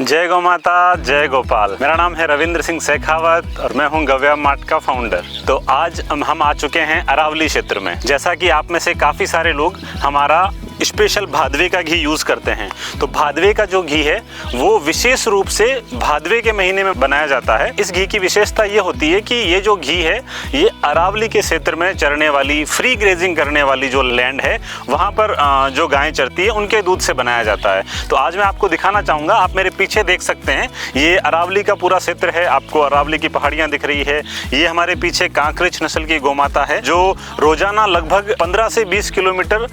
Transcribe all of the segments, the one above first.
जय गौ माता, जय गोपाल। मेरा नाम है रविंद्र सिंह शेखावत और मैं हूं गव्या मार्ट का फाउंडर। तो आज हम आ चुके हैं अरावली क्षेत्र में। जैसा कि आप में से काफ़ी सारे लोग हमारा स्पेशल भादवे का घी यूज़ करते हैं, तो भादवे का जो घी है वो विशेष रूप से भादवे के महीने में बनाया जाता है। इस घी की विशेषता ये होती है कि ये जो घी है ये अरावली के क्षेत्र में चरने वाली, फ्री ग्रेजिंग करने वाली जो लैंड है वहाँ पर जो गायें चरती है उनके दूध से बनाया जाता है। तो आज मैं आपको दिखाना चाहूँगा। आप मेरे पीछे देख सकते हैं, ये अरावली का पूरा क्षेत्र है। आपको अरावली की पहाड़ियाँ दिख रही है। ये हमारे पीछे कांकरेज नस्ल की गौमाता है जो रोजाना लगभग 15 से 20 किलोमीटर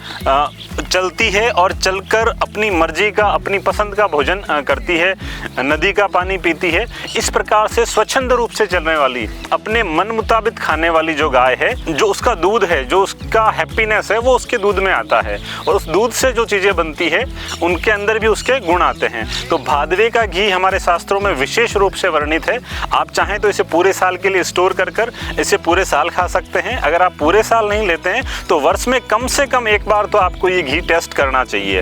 चलती है और चलकर अपनी मर्जी का, अपनी पसंद का भोजन करती है, नदी का पानी पीती है। इस प्रकार से स्वच्छंद रूप से चलने वाली, अपने मन मुताबिक खाने वाली जो गाय है, जो उसका दूध है, जो उसका हैप्पीनेस है वो उसके दूध में आता है और उस दूध से जो चीज़ें बनती है उनके अंदर भी उसके गुण आते हैं। तो भादवे का घी हमारे शास्त्रों में विशेष रूप से वर्णित है। आप चाहें तो इसे पूरे साल के लिए स्टोर कर इसे पूरे साल खा सकते हैं। अगर आप पूरे साल नहीं लेते हैं तो वर्ष में कम से कम एक बार तो आपको ये घी टेस्ट करना चाहिए।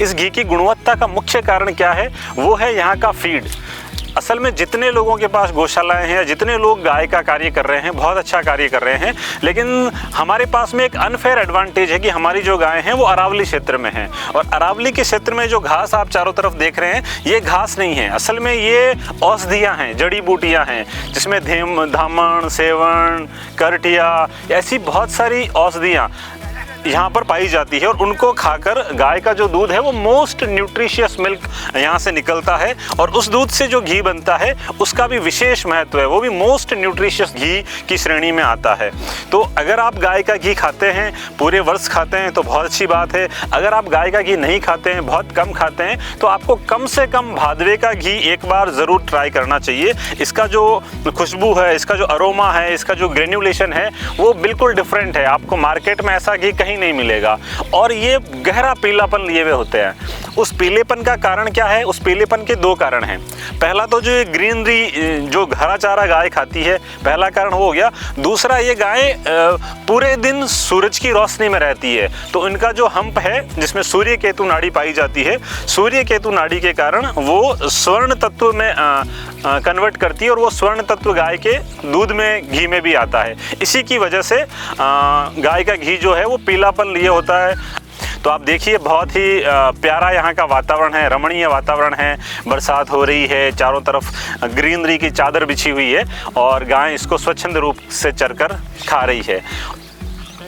इस घी की गुणवत्ता का मुख्य कारण क्या है? वो है यहाँ का फीड। असल में जितने लोगों के पास गौशालाएं हैं, जितने लोग गाय का कार्य कर रहे हैं, बहुत अच्छा कार्य कर रहे हैं, लेकिन हमारे पास में एक अनफेयर एडवांटेज है कि हमारी जो गायें हैं वो अरावली क्षेत्र में हैं। और अरावली के क्षेत्र में जो घास आप चारों तरफ देख रहे हैं ये घास नहीं है, असल में ये औषधियाँ हैं, जड़ी बूटियाँ हैं, जिसमें धामण, सेवण, करटिया, ऐसी बहुत सारी औषधियाँ यहाँ पर पाई जाती है और उनको खाकर गाय का जो दूध है वो मोस्ट न्यूट्रिशियस मिल्क यहाँ से निकलता है और उस दूध से जो घी बनता है उसका भी विशेष महत्व है, वो भी मोस्ट न्यूट्रिशियस घी की श्रेणी में आता है। तो अगर आप गाय का घी खाते हैं, पूरे वर्ष खाते हैं तो बहुत अच्छी बात है। अगर आप गाय का घी नहीं खाते हैं, बहुत कम खाते हैं, तो आपको कम से कम भादवे का घी एक बार ज़रूर ट्राई करना चाहिए। इसका जो खुशबू है, इसका जो अरोमा है, इसका जो ग्रेन्युलेशन है वो बिल्कुल डिफरेंट है। आपको मार्केट में ऐसा घी नहीं मिलेगा और ये गहरा पीलापन लिए हुए होते हैं। उस पीलेपन का कारण क्या है? उस पीलेपन के दो कारण हैं। पहला तो जो ये ग्रीनरी, जो हरा चारा गाय खाती है, पहला कारण हो गया। दूसरा, ये गाय पूरे दिन सूरज की रोशनी में रहती है, तो इनका जो हम्प है जिसमें सूर्य केतु नाड़ी पाई जाती है, सूर्य केतु नाड़ी के कारण वो स्वर्ण तत्व में कन्वर्ट करती है और वो स्वर्ण तत्व गाय के दूध में, घी में भी आता है। इसी की वजह से गाय का घी जो है वो पीलापन लिए होता है। तो आप देखिए, बहुत ही प्यारा यहाँ का वातावरण है, रमणीय वातावरण है। बरसात हो रही है, चारों तरफ ग्रीनरी की चादर बिछी हुई है और गाय इसको स्वच्छंद रूप से चरकर खा रही है।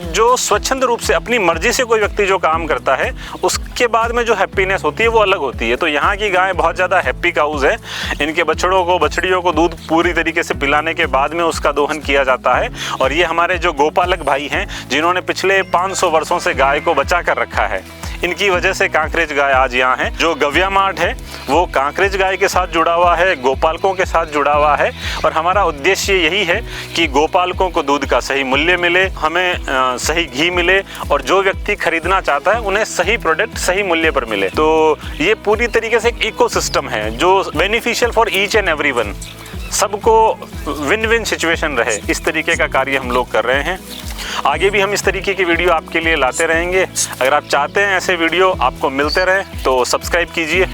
जो स्वच्छंद रूप से अपनी मर्जी से कोई व्यक्ति जो काम करता है उसके बाद में जो हैप्पीनेस होती है वो अलग होती है। तो यहाँ की गाय बहुत ज़्यादा हैप्पी काउज है। इनके बछड़ों को, बछड़ियों को दूध पूरी तरीके से पिलाने के बाद में उसका दोहन किया जाता है। और ये हमारे जो गोपालक भाई हैं जिन्होंने पिछले 500 वर्षों से गाय को बचा कर रखा है, इनकी वजह से कांकरेज गाय आज यहाँ है। जो गव्या मार्ट है वो कांकरेज गाय के साथ जुड़ा हुआ है, गोपालकों के साथ जुड़ा हुआ है और हमारा उद्देश्य यही है कि गोपालकों को दूध का सही मूल्य मिले, हमें सही घी मिले और जो व्यक्ति खरीदना चाहता है उन्हें सही प्रोडक्ट सही मूल्य पर मिले। तो ये पूरी तरीके से एक इकोसिस्टम है जो beneficial for each and everyone, सबको विन विन सिचुएशन रहे, इस तरीके का कार्य हम लोग कर रहे हैं। आगे भी हम इस तरीके की वीडियो आपके लिए लाते रहेंगे। अगर आप चाहते हैं ऐसे वीडियो आपको मिलते रहे तो सब्सक्राइब कीजिए।